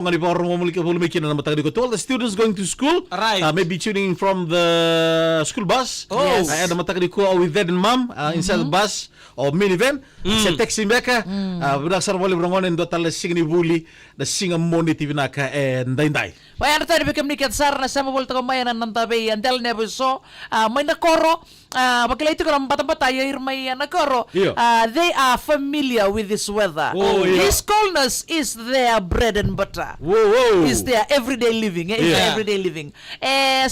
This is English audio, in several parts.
Nga di parang mamulikin na matagdi ko. To all the students going to school, Right. Maybe tuning in from the school bus. Oh. Yes. Ada matagdi ko with dad and mom inside the bus or minivan. Sa taxi beka. Binaksar wali brangonen do tala sing ni buli na singa moni TV naka and day. Bayan tayo bikam ni Katsar na sa mabulta ko mayan ng tabi andel nebuso may nakoro bakilay ito ko ng batang-bata yung may nakoro Iyo. they are familiar with this weather. Oh, iya. This coldness is their bread and butter. Whoa. Is their everyday living. Is Yeah. their everyday living.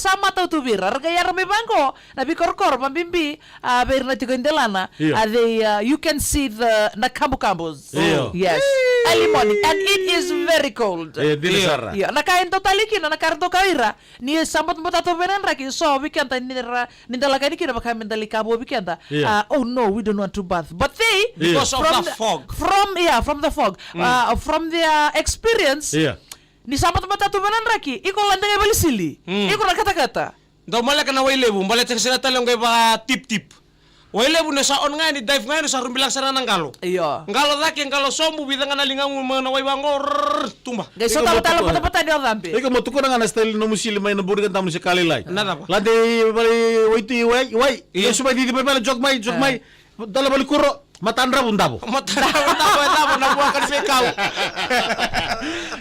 Sama tau tu bir. Kaya rame bangko. Nabi kor mambimbi. Bir na tigo indelana. Yeah. You can see the nakambu-kambus. Yeah. Yes. Early morning. And it is very cold. Dili sara. Yeah, nakain to taliki na nakarto kawira. Ni sambat mo tato benen raki. So we can't nindala kani kina baka mendali kabo we can't. Yeah. Oh no, we don't want to bath. But they Because of from the fog. From the fog. From their experience. Yeah. Ni sambat mo tato benen raki. Iko landang ay balisili. Iko na kata-kata. Daw malaka na wailebu, balat sila talong kay baka tip-tip. Wailebu na sa on nga ni dive nga sa rumbilang sana ng galo. Iyo. Ngalo daki ngalo somu bidang na lingang mo na way bangor tumba. Guys, so Ikaw talo mo- pata di rampi. Ikaw mo tukon nga na style no musili may nabudigan tamu si kalilay. Nada ba? Lade bali waiti way. Iya. Yesu ba di bala jog may. Dala bali kuro matandra bundabo. Matanda na buwakan sa ikaw.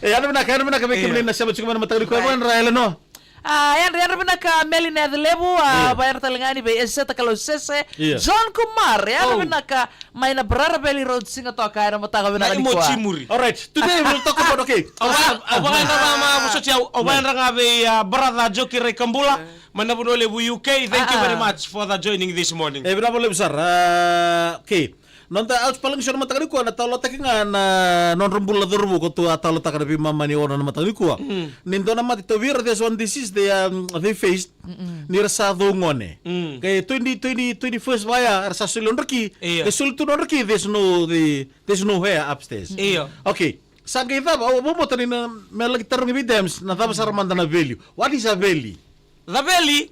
Ano na kami kimlin na siya matsukuman na matagdi ko. Ano raela no? Yan rin ka Melina de Lebu, bayar talangani ba eseta kalau sese Yeah. John Kumar, yan Oh. rin ka may na Brarabelli Road singa to kaya na mataga Na na imo kanikuha. chimuri. Alright, today we'll talk about Awayan na mga busot siya. Awayan na nga be brother Joki Ray Kambula. Manabunole bu UK. Thank you very much for the joining this morning. berapa lebih besar? Okay. Nonta outs paling siya naman tagadi ko na talo taki nga na non rumbul la durbu ko tu atalo taka na mama ni ona naman tagadi ko. Nindo na mati to vir this one disease they faced ni rasa dongone. Kay 21st waya rasa sulon reki. Iya. Kay sultun reki there's no hair upstairs. Iyo. Okay. Sa kita ba mo tani na may lagi tarong evidence na tama sa ramanda na value. What is a value? The valley,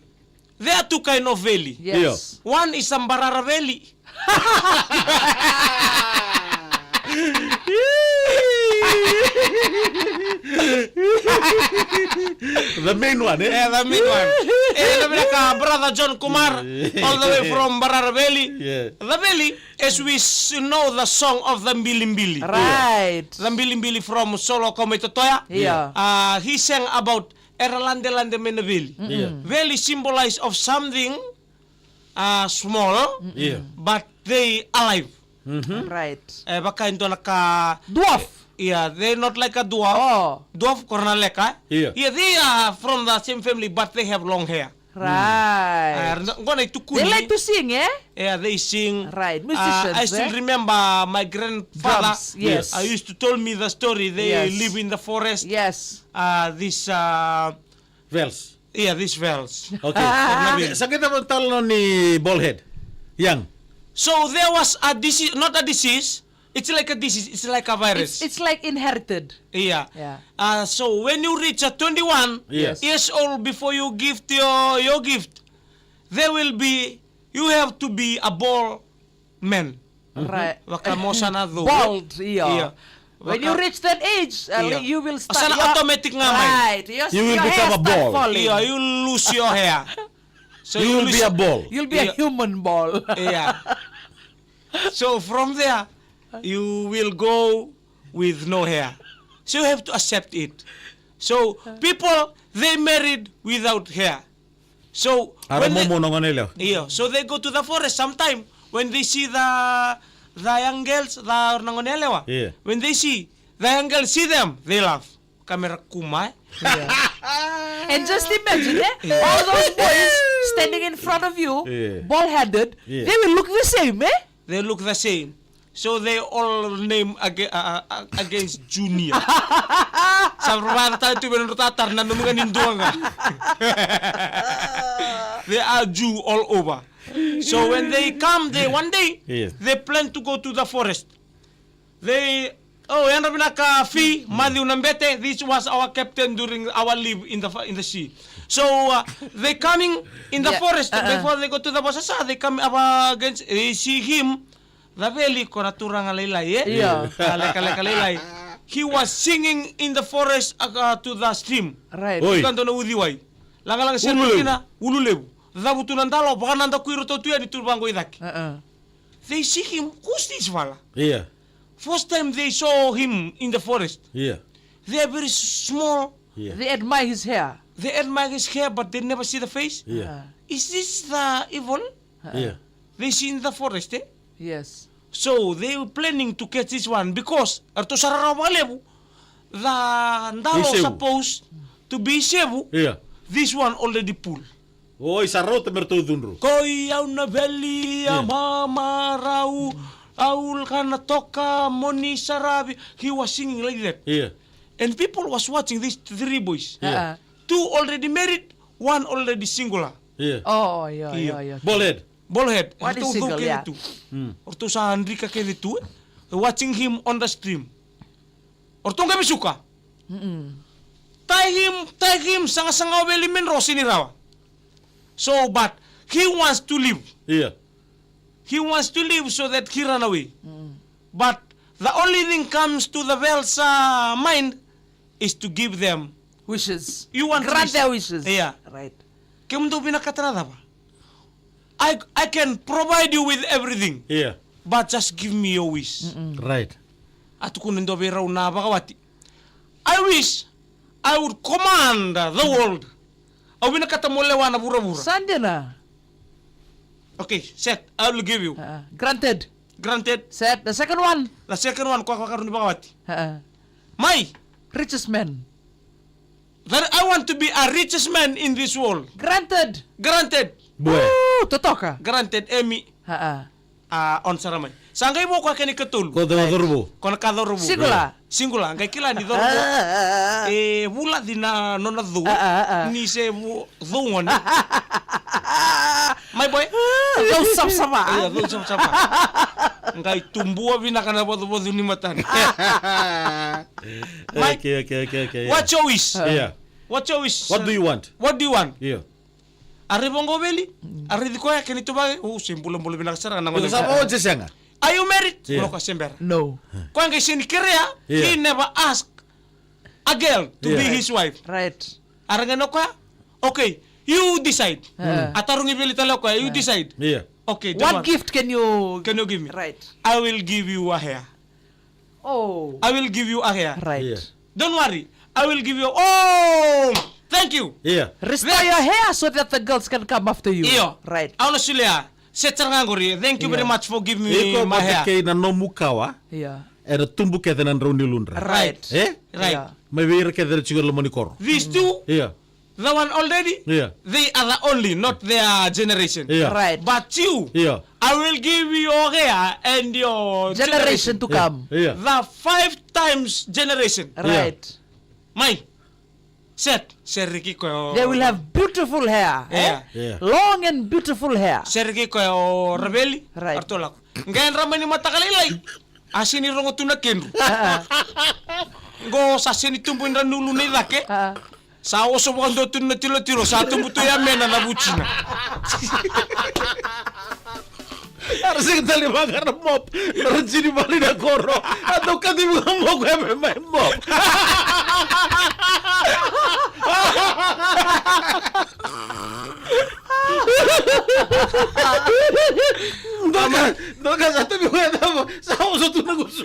there are two kind of valley. Yes. One is Sambarara Valley. The main one, eh? The main one. Brother John Kumar, all the way from Barara Valley. Yeah. The valley, as we know the song of the Mbilimbili. Right. The Mbilimbili from Solo Kometotoya. Yeah. He sang about Eralande Lande Mena Valley. Yeah. Valley symbolize of something small, Yeah. but they alive. Right. Baka ito naka... Dwarf. Yeah, they're not like a dwarf. Oh. Dwarf Kornaleka. Yeah. Yeah, they are from the same family, but they have long hair. Right. They They like to sing, eh? Yeah, they sing. Right. Musicians, I still eh? remember my grandfather. Drums, yes. I used to tell me the story. They Yes. live in the forest. Yes. This Vels. yeah, these wells. Okay. Sa kita mo talo ni Ballhead. Yang. So there was a disease, not a disease. It's like a disease. It's like a virus. It's like inherited. Yeah. Yeah. So when you reach 21 Yes. years old before you gift your gift, there will be you have to be a bald man. Right. Waka mo sana do. Bald. Yeah. When you Waka- reach that age, Yeah. you will start. Asana automatic nga man. Right. You will your become hair a start ball. falling. Yeah, you lose your hair. So You will lose- be a ball. You'll be a Yeah. human ball. Yeah. So from there, you will go with no hair. So you have to accept it. So people they married without hair. So Ara when mo they, mo nang nila. yeah, so they go to the forest sometime when they see the young girls, the nangonelewa. Yeah. When they see the young girls see them, they laugh. Kamera kumai. And just imagine, all those boys standing in front of you, Yeah. bald-headed, Yeah. they will look the same, eh? They look the same. So they all name against Junior. Sa rumah tayo tu benar tatar na numungan ninduang nga. They are Jew all over. So when they come, one day, Yes. they plan to go to the forest. Yan na pinaka-fee, Matthew Nambete. This was our captain during our live in the sea. So they coming in the Yeah, forest before they go to the Basasa. They come against. They see him. The valley ko naturang alaylay, eh? Yeah. Kalay. he was singing in the forest to the stream. Right. Oi. Kanto na udiwai. Langa Ululebu. serpina ululebu. Dabu tunandalo baka nanda kuiro to tuya di turbango idaki. They see him. Who's this fella? Yeah. First time they saw him in the forest. Yeah. They are very small. Yeah. They admire his hair. They admire his hair, but they never see the face. Yeah. Is this the evil Yeah. they see in the forest? Eh? Yes. So they were planning to catch this one because Arto Sararawa the Ndalo Isebu. supposed to be Sebu. Yeah. This one already pulled. Oi, sarro te merto dunru. Koi au na veli a mama rau aul kana toka moni sarabi. He was singing like that. Yeah. And people was watching these three boys. Yeah. Two already married, one already singular. Yeah. Oh, yeah. Ballhead. Ballhead. One is single, yeah. Orto sa Enrica Keditu, watching him on the stream. Orto kami suka. Tag him, sanga-sanga weli men rosi ni rawa. So, but he wants to live. Yeah. He wants to live so that he run away. But the only thing comes to the Vel's mind is to give them. Wishes. You want Grant wish. their wishes. Yeah. Right. Kung do pinakatanada ba? I can provide you with everything, Yeah. but just give me your wish. Right. At kung ndo biraw na bakawati. I wish I would command the world. Au pinakatamolewa na bura-bura. Sandina. Okay, set. I will give you. Granted. Granted. Set. The second one. The second one, kwa karon ni bakawati. My, Richest man. that I want to be a richest man in this world. Granted. Granted. Boy. Totoka. Granted, Emi. On saramay. Sangay mo kwa kani katul. Ko de madurbo. Kona kadorbo. Singular. Singular. Ngay kila ni dorbo. Wula di na nona dhu. Ni se dhuon. My boy. Those sama. Iya, dhu sama-sama. Ngay tumbuwa binaka na bodo-bodo ni matan. Okay. What's your wish? Yeah. What's your wish? What do you want? What do you want? Yeah. Ari bongo beli. Ari di ko ya kani to ba. Simpulan-pulan binaka sara nang Ito sa mo sanga. Are you married? Yeah. Ulo ka sember. No. Kung ngay sinikirya, Yeah. he never asked a girl to be Yeah. his wife. Right. Arangano ka? Okay, you decide. Atarong ibili talo ka, you decide. Yeah. Okay, What Jamal, gift can you... can you give me? Right. I will give you a hair. Oh. I will give you a hair. Right. Yeah. Don't worry. I will give you... Oh! Thank you. Yeah. Restore your hair so that the girls can come after you. Iyo. Right. Ano sila? Setangangori. Thank you very Yeah. much for giving me Iko my hair. kay na nomukawa. Yeah. Era tumbu kete nan roni lundra. Right. Eh? Right. Yeah. May vira kete chigor lo monikor. These two, Yeah. the one already, Yeah. they are the only, not their generation. Yeah. Right. But you, Yeah. I will give you your hair and your Generation to come. Yeah. The 5 times generation. Right. My set Ricky ko. They will have beautiful hair. Yeah. Yeah. Long and beautiful hair. Ricky ko rebeli. Right. Artolak. Ngayon raman ni matakalilay. Asin ni rongo tunakin. Go sa sinitumpuin ranulu ni lake. Sa oso mo kando tun na tilo-tilo sa tumbuto ya mena na buchina. Harus kita lima karena mop. Terus jadi balik dah koro. Atau kan tiba mop gue memang mop. Doka satu minggu tahu. Sao satu negus.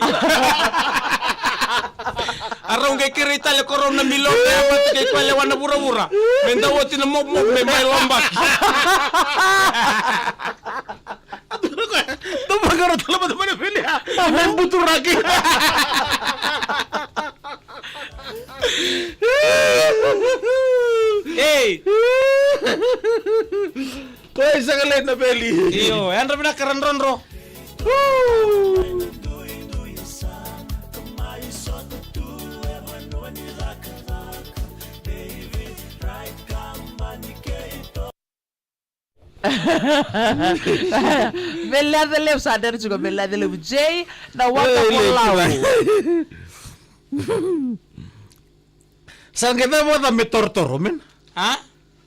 Arong kay kirita le koron na milog na apat kay kwalewan na bura-bura. Mendawati na mop may may lambak. Tuh bagaro teman-teman pilih. Main butuh lagi. Hey, Kau isa ka na beli. iyo, yan rabi na karanron-ro. Bella dele sadar juga bella dele J na waka polau. Saan kita mau tahu tortoro men? Ha?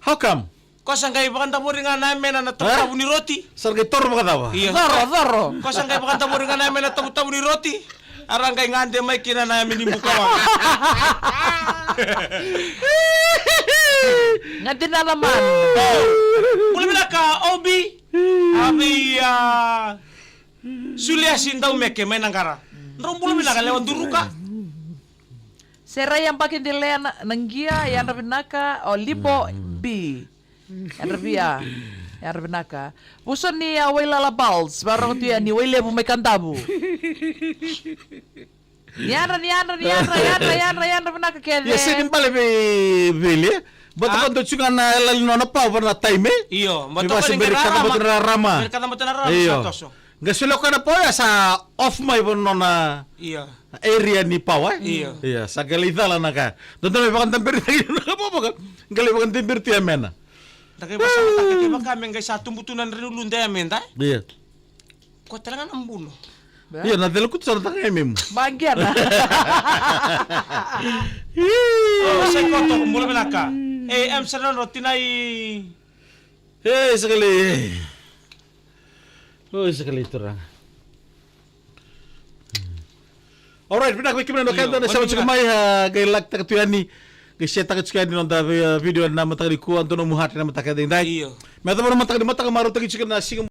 How come? Ko sangkay bakan taburi nga namin na tabu ni roti. Saan kita tor mga tawa? Iyo. Doro. Ko sangkay bakan taburi nga namin na tabu ni roti. Arang kay ngante may kinanamin ni Bukawan. Nganti na naman. Mula bila ka, Obi. Abi, suliasin daw meke may nangkara. Nung mula bila ka, lewat duru ka. Sera yang pakai dilea nanggia yang rabinaka o libo B. Yang rabia. Yang rabinaka. Puso ni away lalabals. Barang tu ya ni way lebu may kantabu. Yan rabinaka kaya. Ya sinin pala bili. Bato kan tuh cuma na lalino na pa na time. Iyo, May basa berkata bato na rama. Berkata bato na rama Iyo. Santoso. Gasilo ka na po ya sa off my bono na Iyo. area ni Pawa. Iya. Iya, sa galita lang naka. Doon may bakang tampir tayo na po ba? Gali bakang tampir tiya mena. Takay basa takay ba kami ngay sa tumbutunan rin ulunda ya menta? Iya. Ko talaga ang buno. Iya, nadalo ko sa tangay mem. Bagian. Oh, sa koto mula bila ka. Am sarano tinay Sekali. Oh, sekali itu orang. Alright, pinak may kimano kanto na sa wala mga may gailak ta katuyani. Kasi ta katuyani non ta video na matagli ko anto no muhat na matakading dai. Iyo. Meta mo matagli matakamaru tagi chicken na sigam